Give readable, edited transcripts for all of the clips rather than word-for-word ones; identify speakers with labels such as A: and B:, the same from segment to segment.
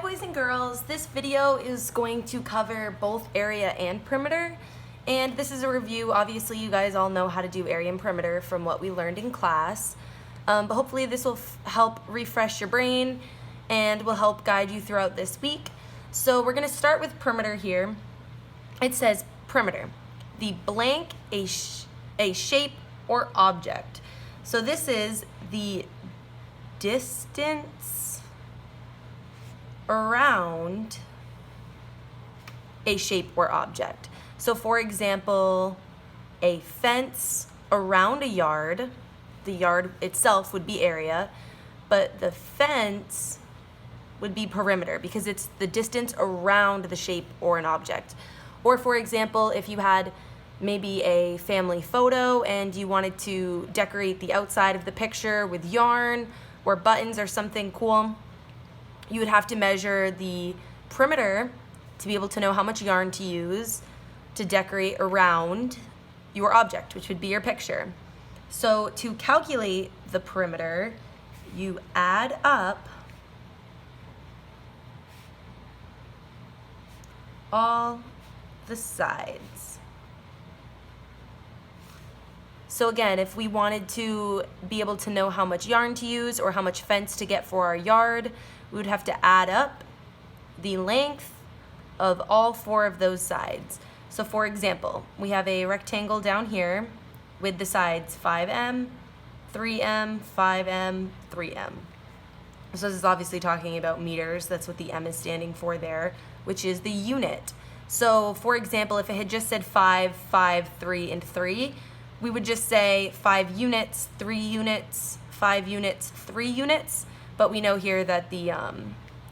A: boys and girls, this video is going to cover both area and perimeter, and this is a review. Obviously you guys all know how to do area and perimeter from what we learned in class, but hopefully this will help refresh your brain and will help guide you throughout this week. So we're going to start with perimeter here. It says perimeter, the blank, a shape or object. So this is the distance around a shape or object. So for example, a fence around a yard, the yard itself would be area, but the fence would be perimeter because it's the distance around the shape or an object. Or for example, if you had maybe a family photo and you wanted to decorate the outside of the picture with yarn or buttons or something cool, you would have to measure the perimeter to be able to know how much yarn to use to decorate around your object, which would be your picture. So to calculate the perimeter, you add up all the sides. So again, if we wanted to be able to know how much yarn to use or how much fence to get for our yard, we would have to add up the length of all four of those sides. So for example, we have a rectangle down here with the sides 5M, 3M, 5M, 3M. So this is obviously talking about meters. That's what the M is standing for there, which is the unit. So for example, if it had just said 5, 5, 3, and 3, we would just say 5 units, 3 units, 5 units, 3 units, but we know here that the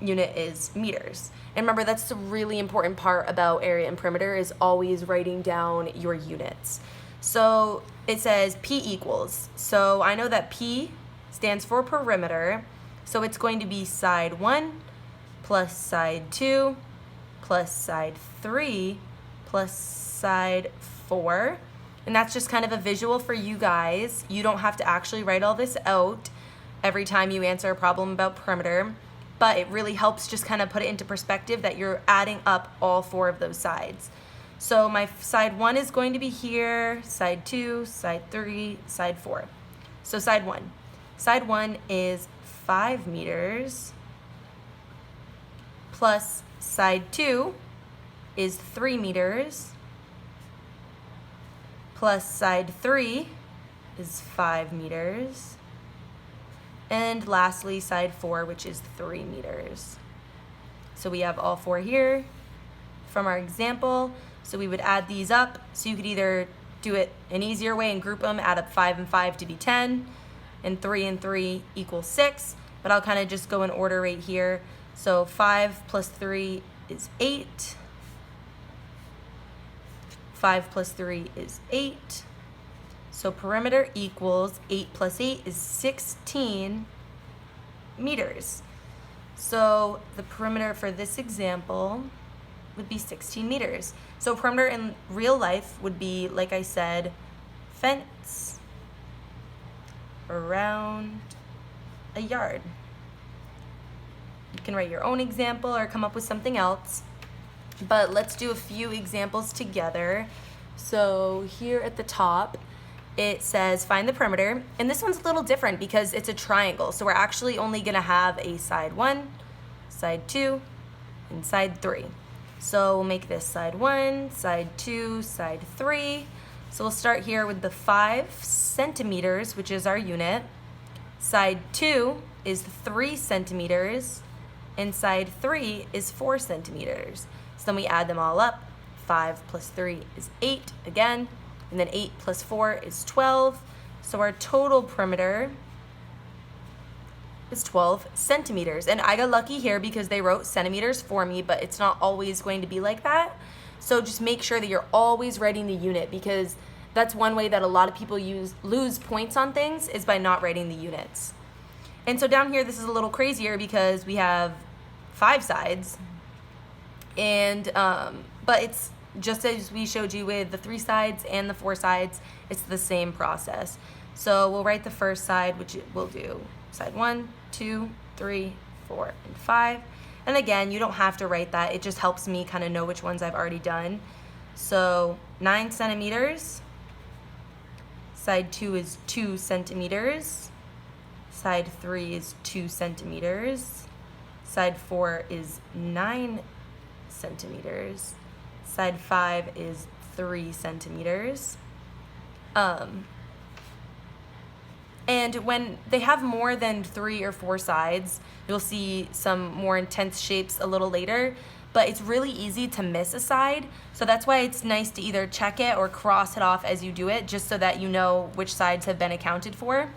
A: unit is meters. And remember, that's the really important part about area and perimeter, is always writing down your units. So it says P equals. So I know that P stands for perimeter, so it's going to be side 1 plus side 2 plus side 3 plus side 4. And that's just kind of a visual for you guys. You don't have to actually write all this out every time you answer a problem about perimeter, but it really helps just kind of put it into perspective that you're adding up all four of those sides. So my side 1 is going to be here, side 2, side 3, side 4. So side 1. Side 1 is 5 meters plus side 2 is 3 meters plus side 3 is 5 meters. And lastly, side 4, which is 3 meters. So we have all four here from our example. So we would add these up. So you could either do it an easier way and group them, add up 5 and 5 to be 10, and 3 and 3 equals 6. But I'll kind of just go in order right here. So 5 plus 3 is 8. 5 plus 3 is 8. So perimeter equals 8 plus 8 is 16 meters. So the perimeter for this example would be 16 meters. So perimeter in real life would be, like I said, fence around a yard. You can write your own example or come up with something else, but let's do a few examples together. So here at the top, it says find the perimeter, and this one's a little different because it's a triangle. So we're actually only gonna have a side 1, side 2, and side 3. So we'll make this side 1, side 2, side 3. So we'll start here with the 5 centimeters, which is our unit. Side 2 is 3 centimeters, and side 3 is 4 centimeters. So then we add them all up. 5 plus 3 is 8 again, and then 8 plus 4 is 12. So our total perimeter is 12 centimeters. And I got lucky here because they wrote centimeters for me, but it's not always going to be like that. So just make sure that you're always writing the unit, because that's one way that a lot of people lose points on things, is by not writing the units. And so down here, this is a little crazier because we have 5 sides, and but it's just as we showed you with the 3 sides and the 4 sides, it's the same process. So we'll write the first side, which we'll do side 1, 2, 3, 4, and 5. And again, you don't have to write that. It just helps me kind of know which ones I've already done. So 9 centimeters. Side 2 is 2 centimeters. Side 3 is 2 centimeters. Side 4 is 9 centimeters. Side 5 is 3 centimeters. And when they have more than 3 or 4 sides, you'll see some more intense shapes a little later, but it's really easy to miss a side. So that's why it's nice to either check it or cross it off as you do it, just so that you know which sides have been accounted for.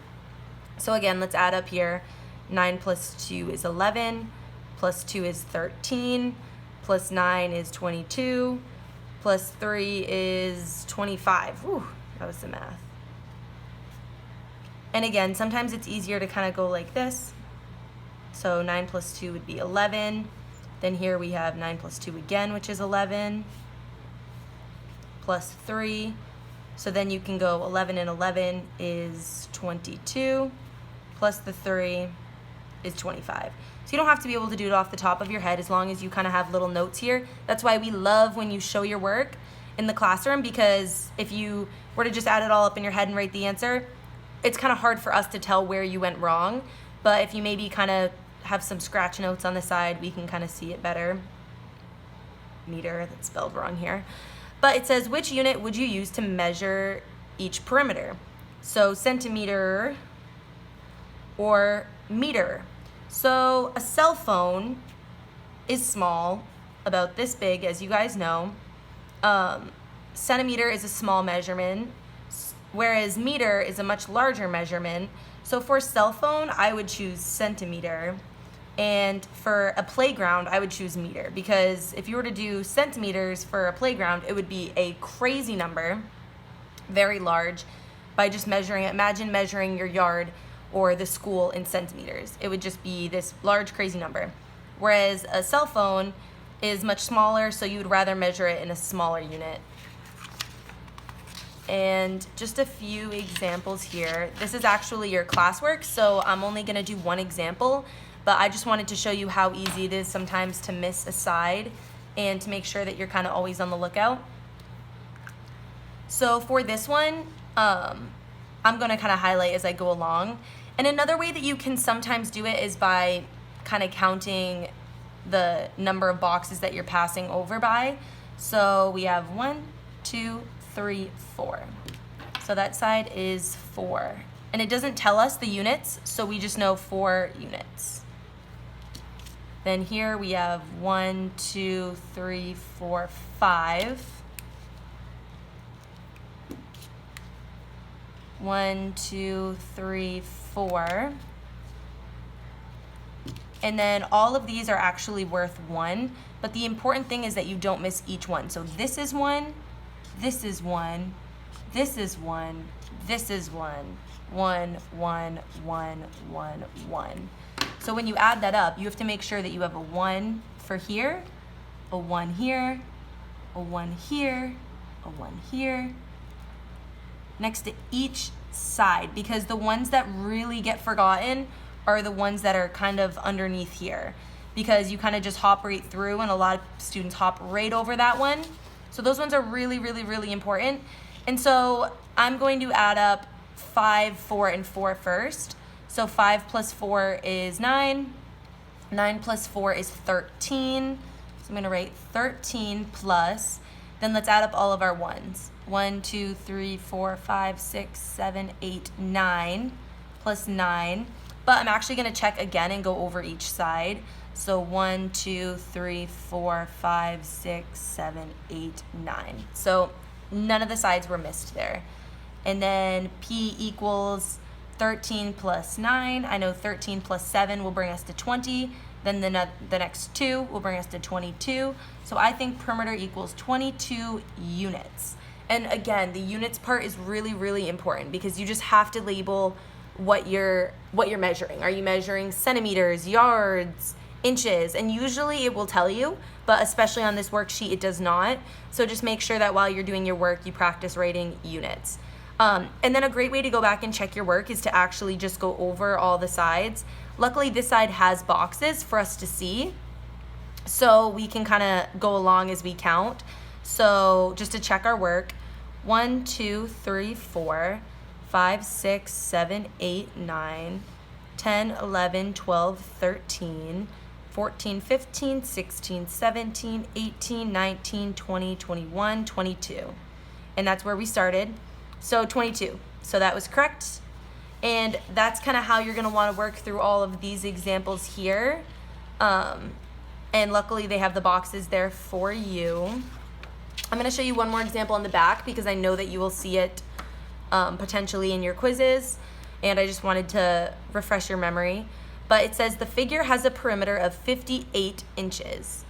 A: So again, let's add up here. 9 plus 2 is 11, plus 2 is 13, plus 9 is 22, plus 3 is 25. Whew, that was the math. And again, sometimes it's easier to kind of go like this. So 9 plus 2 would be 11. Then here we have 9 plus 2 again, which is 11, plus 3. So then you can go 11 and 11 is 22, plus the 3 is 25. So you don't have to be able to do it off the top of your head as long as you kind of have little notes here. That's why we love when you show your work in the classroom, because if you were to just add it all up in your head and write the answer, it's kind of hard for us to tell where you went wrong. But if you maybe kind of have some scratch notes on the side, we can kind of see it better. Meter, that's spelled wrong here. But it says, which unit would you use to measure each perimeter? So centimeter or meter. So a cell phone is small, about this big, as you guys know. Centimeter is a small measurement, whereas meter is a much larger measurement. So for cell phone, I would choose centimeter. And for a playground, I would choose meter, because if you were to do centimeters for a playground, it would be a crazy number, very large, by just measuring it. Imagine measuring your yard or the school in centimeters. It would just be this large, crazy number. Whereas a cell phone is much smaller, so you would rather measure it in a smaller unit. And just a few examples here. This is actually your classwork, so I'm only gonna do one example, but I just wanted to show you how easy it is sometimes to miss a side and to make sure that you're kind of always on the lookout. So for this one, I'm gonna kind of highlight as I go along. And another way that you can sometimes do it is by kind of counting the number of boxes that you're passing over by. So we have 1, 2, 3, 4. So that side is 4. And it doesn't tell us the units, so we just know 4 units. Then here we have 1, 2, 3, 4, 5. 1, 2, 3, 4. And then all of these are actually worth 1, but the important thing is that you don't miss each one. So this is 1, this is 1, this is 1, this is 1, 1, 1, 1, 1, 1. So when you add that up, you have to make sure that you have a 1 for here, a 1 here, a 1 here, a 1 here, next to each side, because the ones that really get forgotten are the ones that are kind of underneath here, because you kind of just hop right through, and a lot of students hop right over that one. So those ones are really, really, really important. And so I'm going to add up 5, 4, and 4 first. So 5 plus 4 is 9. 9 plus 4 is 13. So I'm going to write 13 plus. Then let's add up all of our ones. 1, 2, 3, 4, 5, 6, 7, 8, 9 plus 9. But I'm actually going to check again and go over each side. So 1, 2, 3, 4, 5, 6, 7, 8, 9. So none of the sides were missed there. And then P equals 13 plus 9. I know 13 plus 7 will bring us to 20. Then the next 2 will bring us to 22. So I think perimeter equals 22 units. And again, the units part is really, really important, because you just have to label what you're measuring. Are you measuring centimeters, yards, inches? And usually it will tell you, but especially on this worksheet, it does not. So just make sure that while you're doing your work, you practice writing units. And then a great way to go back and check your work is to actually just go over all the sides. Luckily, this side has boxes for us to see. So we can kind of go along as we count. So just to check our work, 1, 2, 3, 4, 5, 6, 7, 8, 9, 10, 11, 12, 13, 14, 15, 16, 17, 18, 19, 20, 21, 22. And that's where we started. So 22. So that was correct. And that's kind of how you're going to want to work through all of these examples here. And luckily they have the boxes there for you. I'm going to show you one more example on the back because I know that you will see it potentially in your quizzes, and I just wanted to refresh your memory. But it says the figure has a perimeter of 58 inches.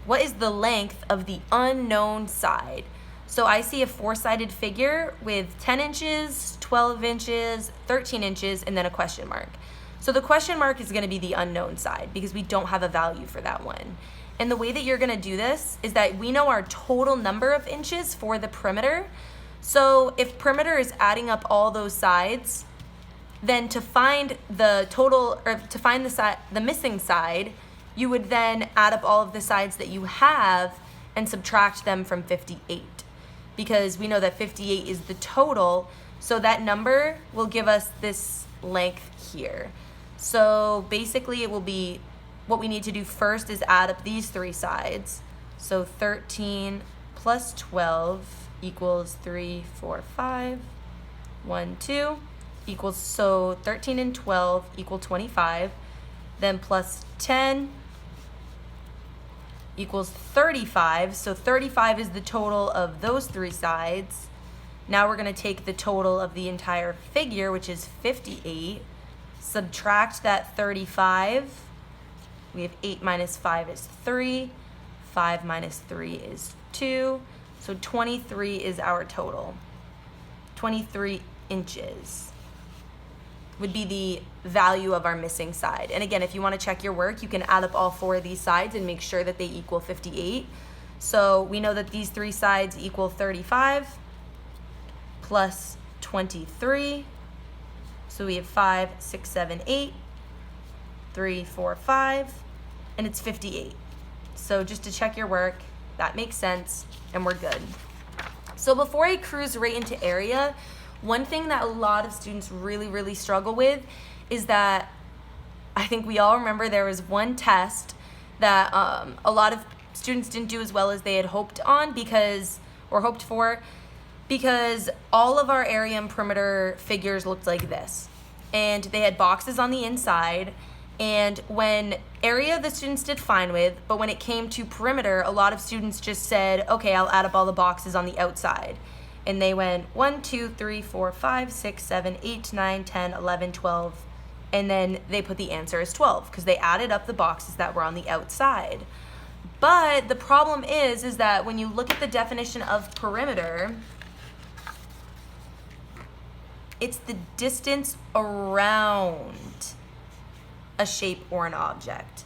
A: What is the length of the unknown side? So I see a four-sided figure with 10 inches, 12 inches, 13 inches, and then a question mark. So the question mark is going to be the unknown side because we don't have a value for that one. And the way that you're going to do this is that we know our total number of inches for the perimeter. So if perimeter is adding up all those sides, then to find the total, or to find the missing side, you would then add up all of the sides that you have and subtract them from 58. Because we know that 58 is the total, so that number will give us this length here. So basically it will be, what we need to do first is add up these three sides. So 13 plus 12 equals 3, 4, 5, 1, 2 equals, so 13 and 12 equal 25, then plus 10 equals 35, so 35 is the total of those three sides. Now we're going to take the total of the entire figure, which is 58, subtract that 35, we have 8 minus 5 is 3, 5 minus 3 is 2, so 23 is our total. 23 inches would be the value of our missing side. And again, if you want to check your work, you can add up all four of these sides and make sure that they equal 58. So we know that these three sides equal 35 plus 23. So we have 5, 6, 7, 8, 3, 4, 5, and it's 58. So just to check your work, that makes sense, and we're good. So before I cruise right into area, one thing that a lot of students really struggle with is that I think we all remember there was one test that a lot of students didn't do as well as they had hoped on because all of our area and perimeter figures looked like this. And they had boxes on the inside, and when area the students did fine with, but when it came to perimeter, a lot of students just said, okay, I'll add up all the boxes on the outside. And they went 1, 2, 3, 4, 5, 6, 7, 8, 9, 10, 11, 12. And then they put the answer as 12 because they added up the boxes that were on the outside. But the problem is that when you look at the definition of perimeter, it's the distance around a shape or an object.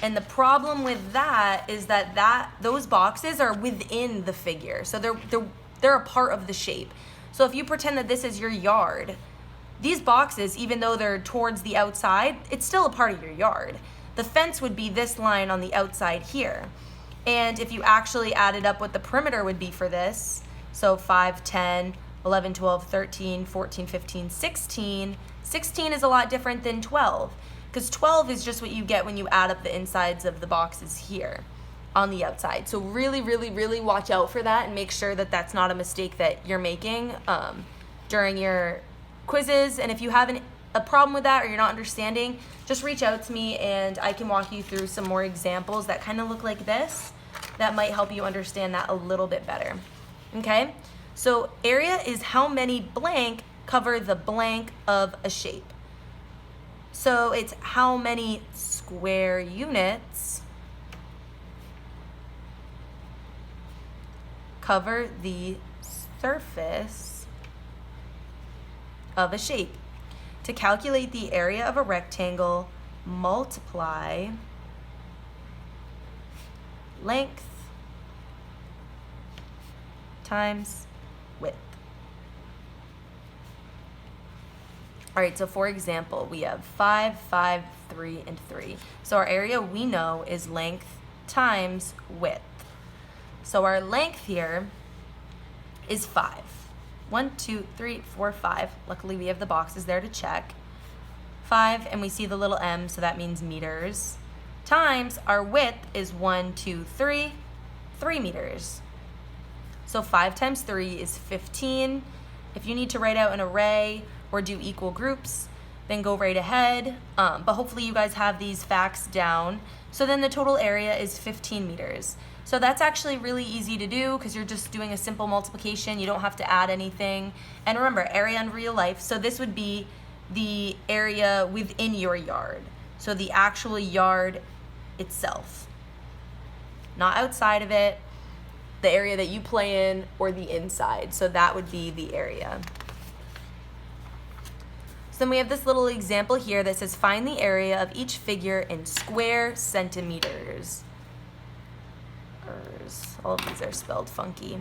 A: And the problem with that is that those boxes are within the figure. So they're a part of the shape. So if you pretend that this is your yard, these boxes, even though they're towards the outside, it's still a part of your yard. The fence would be this line on the outside here. And if you actually added up what the perimeter would be for this, so 5, 10, 11, 12, 13, 14, 15, 16, 16 is a lot different than 12, because 12 is just what you get when you add up the insides of the boxes here on the outside. So really watch out for that and make sure that that's not a mistake that you're making during your quizzes. And if you have a problem with that or you're not understanding, just reach out to me and I can walk you through some more examples that kind of look like this that might help you understand that a little bit better. Okay, so area is how many blank cover the blank of a shape. So it's how many square units cover the surface of a shape. To calculate the area of a rectangle, multiply length times width. All right, so for example, we have 5, 5, 3, and 3. So our area we know is length times width. So our length here is 5. 1, 2, 3, 4, 5. Luckily, we have the boxes there to check. 5, and we see the little m, so that means meters, times our width is 1, 2, 3, 3 meters. So 5 times 3 is 15. If you need to write out an array or do equal groups, then go right ahead. But hopefully you guys have these facts down. So then the total area is 15 meters. So that's actually really easy to do because you're just doing a simple multiplication. You don't have to add anything. And remember, area in real life. So this would be the area within your yard. So the actual yard itself, not outside of it, the area that you play in, or the inside. So that would be the area. So then we have this little example here that says find the area of each figure in square centimeters. All of these are spelled funky.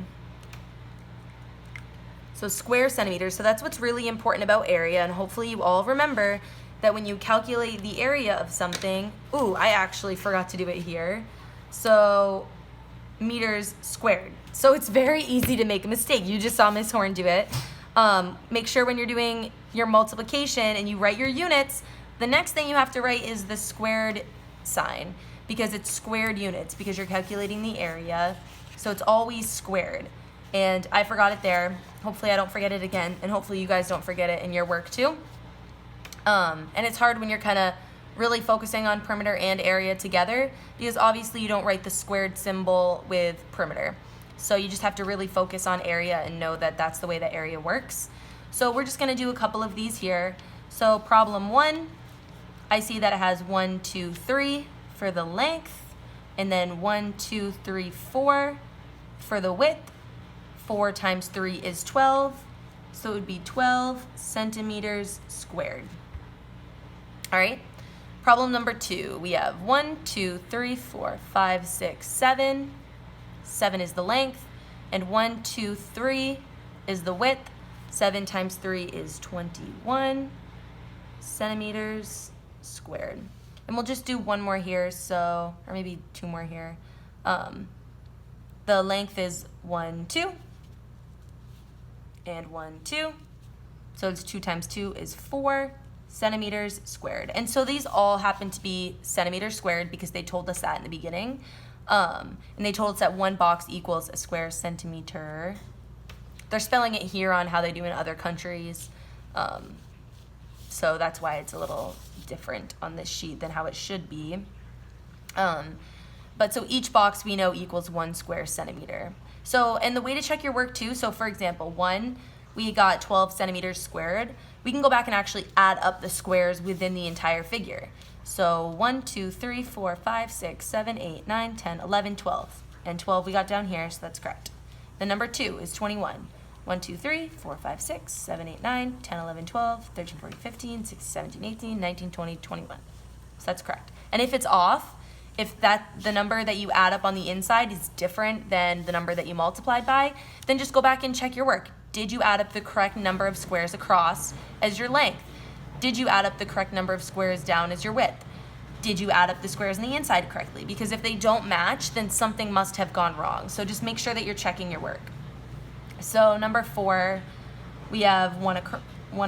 A: So square centimeters, so that's what's really important about area, and hopefully you all remember that when you calculate the area of something, ooh, I actually forgot to do it here. So meters squared. So it's very easy to make a mistake. You just saw Miss Horn do it. Make sure when you're doing your multiplication and you write your units, the next thing you have to write is the squared sign because it's squared units because you're calculating the area. So it's always squared. And I forgot it there. Hopefully I don't forget it again, and hopefully you guys don't forget it in your work too. And it's hard when you're kind of really focusing on perimeter and area together because obviously you don't write the squared symbol with perimeter. So you just have to really focus on area and know that that's the way that area works. So we're just going to do a couple of these here. So problem 1, I see that it has 1, 2, 3 for the length, and then 1, 2, 3, 4 for the width. 4 times 3 is 12, so it would be 12 centimeters squared. All right, problem number 2, we have 1, 2, 3, 4, 5, 6, 7. 7 is the length, and 1, 2, 3 is the width. 7 times 3 is 21 centimeters squared. And we'll just do one more here, so, or maybe 2 more here. The length is 1, 2. And 1, 2. So it's 2 times 2 is 4 centimeters squared. And so these all happen to be centimeters squared because they told us that in the beginning. And they told us that one box equals a square centimeter. They're spelling it here on how they do in other countries. So that's why it's a little different on this sheet than how it should be. But so each box we know equals 1 square centimeter. So, and the way to check your work too, so for example, 1, we got 12 centimeters squared. We can go back and actually add up the squares within the entire figure. So 1, 2, 3, 4, 5, 6, 7, 8, 9, 10, 11, 12. And 12 we got down here, so that's correct. The number 2 is 21. 1, 2, 3, 4, 5, 6, 7, 8, 9, 10, 11, 12, 13, 14, 15, 16, 17, 18, 19, 20, 21. So that's correct. And if it's off, if the number that you add up on the inside is different than the number that you multiplied by, then just go back and check your work. Did you add up the correct number of squares across as your length? Did you add up the correct number of squares down as your width? Did you add up the squares on the inside correctly? Because if they don't match, then something must have gone wrong. So just make sure that you're checking your work. So number 4, we have one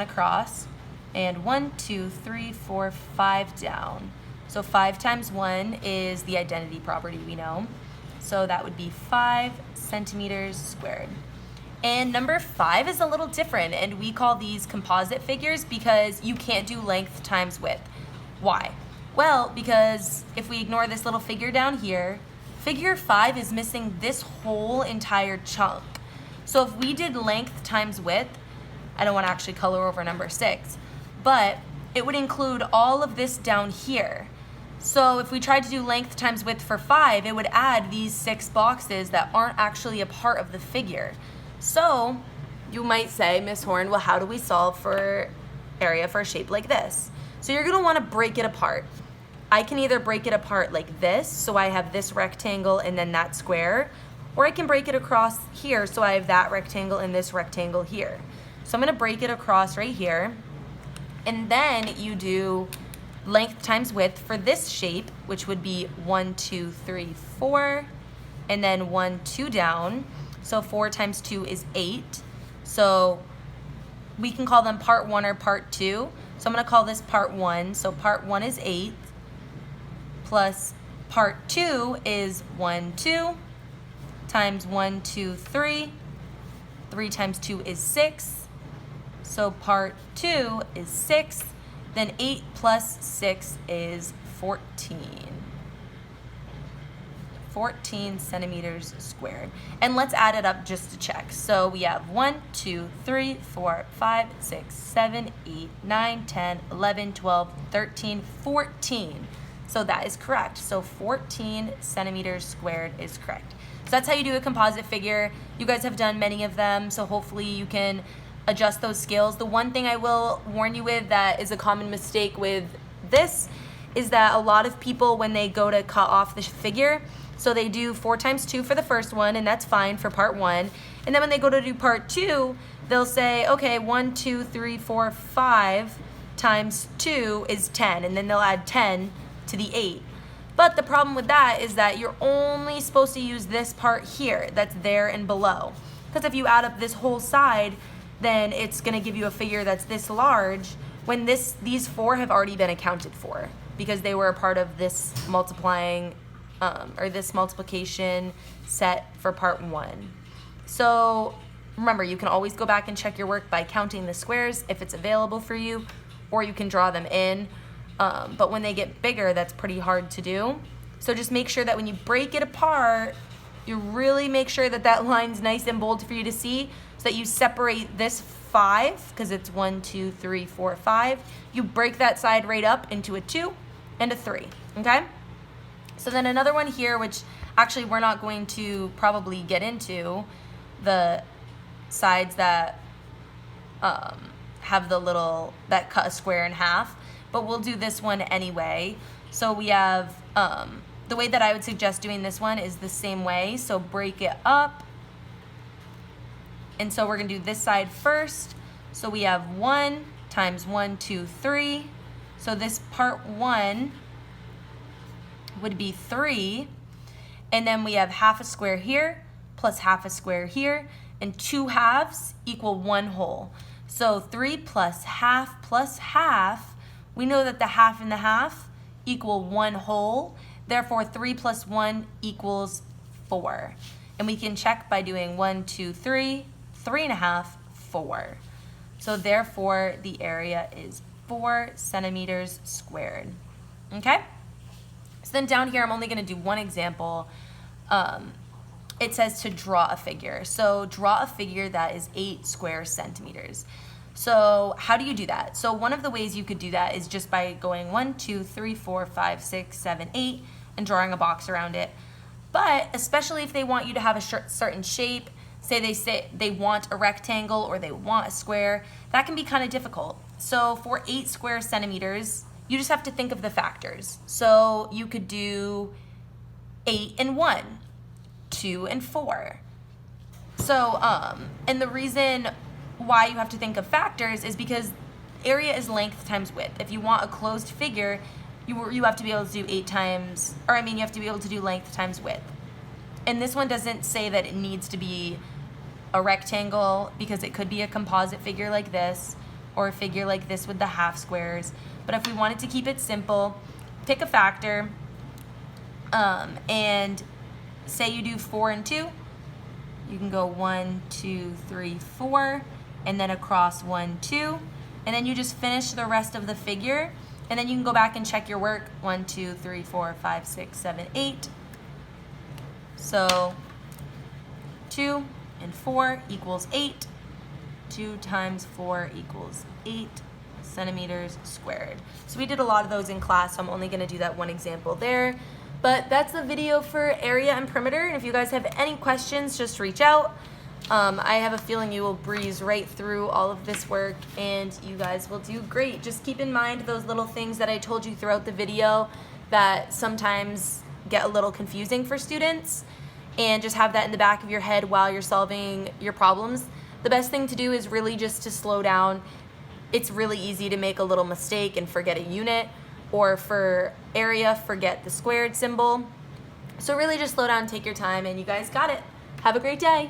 A: across, and 1, 2, 3, 4, 5 down. So 5 times 1 is the identity property we know. So that would be 5 centimeters squared. And number 5 is a little different, and we call these composite figures because you can't do length times width. Why? Well, because if we ignore this little figure down here, figure 5 is missing this whole entire chunk. So if we did length times width, I don't want to actually color over number 6, but it would include all of this down here. So if we tried to do length times width for 5, it would add these 6 boxes that aren't actually a part of the figure. So you might say, Miss Horn, well, how do we solve for area for a shape like this? So you're going to want to break it apart. I can either break it apart like this, so I have this rectangle and then that square, or I can break it across here, so I have that rectangle and this rectangle here. So I'm going to break it across right here. And then you do length times width for this shape, which would be 1, 2, 3, 4, and then 1, 2 down. So 4 times 2 is 8. So we can call them part 1 or part 2. So I'm going to call this part 1. So part 1 is 8, plus part 2 is 1, 2, times 1, 2, 3. 3 times 2 is 6. So part 2 is 6. Then 8 plus 6 is 14. 14 centimeters squared. And let's add it up just to check. So we have 1, 2, 3, 4, 5, 6, 7, 8, 9, 10, 11, 12, 13, 14. So that is correct. So 14 centimeters squared is correct. So that's how you do a composite figure. You guys have done many of them, so hopefully you can adjust those scales. The one thing I will warn you with that is a common mistake with this is that a lot of people, when they go to cut off the figure, so they do 4 times 2 for the first one, and that's fine for part 1. And then when they go to do part 2, they'll say, okay, 1, 2, 3, 4, 5 times 2 is 10, and then they'll add 10 to the 8. But the problem with that is that you're only supposed to use this part here that's there and below. Because if you add up this whole side, then it's going to give you a figure that's this large when these 4 have already been accounted for because they were a part of this multiplying or this multiplication set for part 1. So remember, you can always go back and check your work by counting the squares if it's available for you, or you can draw them in. But when they get bigger, that's pretty hard to do. So just make sure that when you break it apart, you really make sure that that line's nice and bold for you to see, so that you separate this 5, because it's 1, 2, 3, 4, 5. You break that side right up into a 2 and a 3, okay? So then another one here, which actually we're not going to probably get into, the sides that have the little, that cut a square in half, but we'll do this one anyway. So we have, the way that I would suggest doing this one is the same way. So break it up. And so we're gonna do this side first. So we have 1 times 1, 2, 3. So this part 1 would be 3. And then we have half a square here plus half a square here. And 2 halves equal 1 whole. So 3 plus half, we know that the half and the half equal 1 whole. Therefore, 3 plus 1 equals 4. And we can check by doing 1, 2, 3, 3 and a half, 4. So therefore, the area is 4 centimeters squared. Okay? So then down here, I'm only going to do one example. It says to draw a figure. So draw a figure that is 8 square centimeters. So how do you do that? So one of the ways you could do that is just by going 1, 2, 3, 4, 5, 6, 7, 8 and drawing a box around it. But especially if they want you to have a certain shape, say they want a rectangle or they want a square, that can be kind of difficult. So for 8 square centimeters, you just have to think of the factors. So you could do 8 and 1, 2 and 4. So, and the reason why you have to think of factors is because area is length times width. If you want a closed figure, you have to be able to do you have to be able to do length times width. And this one doesn't say that it needs to be a rectangle, because it could be a composite figure like this, or a figure like this with the half squares. But if we wanted to keep it simple, pick a factor, and say you do 4 and 2, you can go 1, 2, 3, 4, and then across 1, 2, and then you just finish the rest of the figure, and then you can go back and check your work. 1, 2, 3, 4, 5, 6, 7, 8. So 2 and 4 equals 8. 2 times 4 equals 8 centimeters squared. So we did a lot of those in class, so I'm only going to do that one example there. But that's the video for area and perimeter, and if you guys have any questions, just reach out. I have a feeling you will breeze right through all of this work, and you guys will do great. Just keep in mind those little things that I told you throughout the video that sometimes get a little confusing for students, and just have that in the back of your head while you're solving your problems. The best thing to do is really just to slow down, it's really easy to make a little mistake and forget a unit, or for area, forget the squared symbol. So really just slow down, take your time, and you guys got it. Have a great day.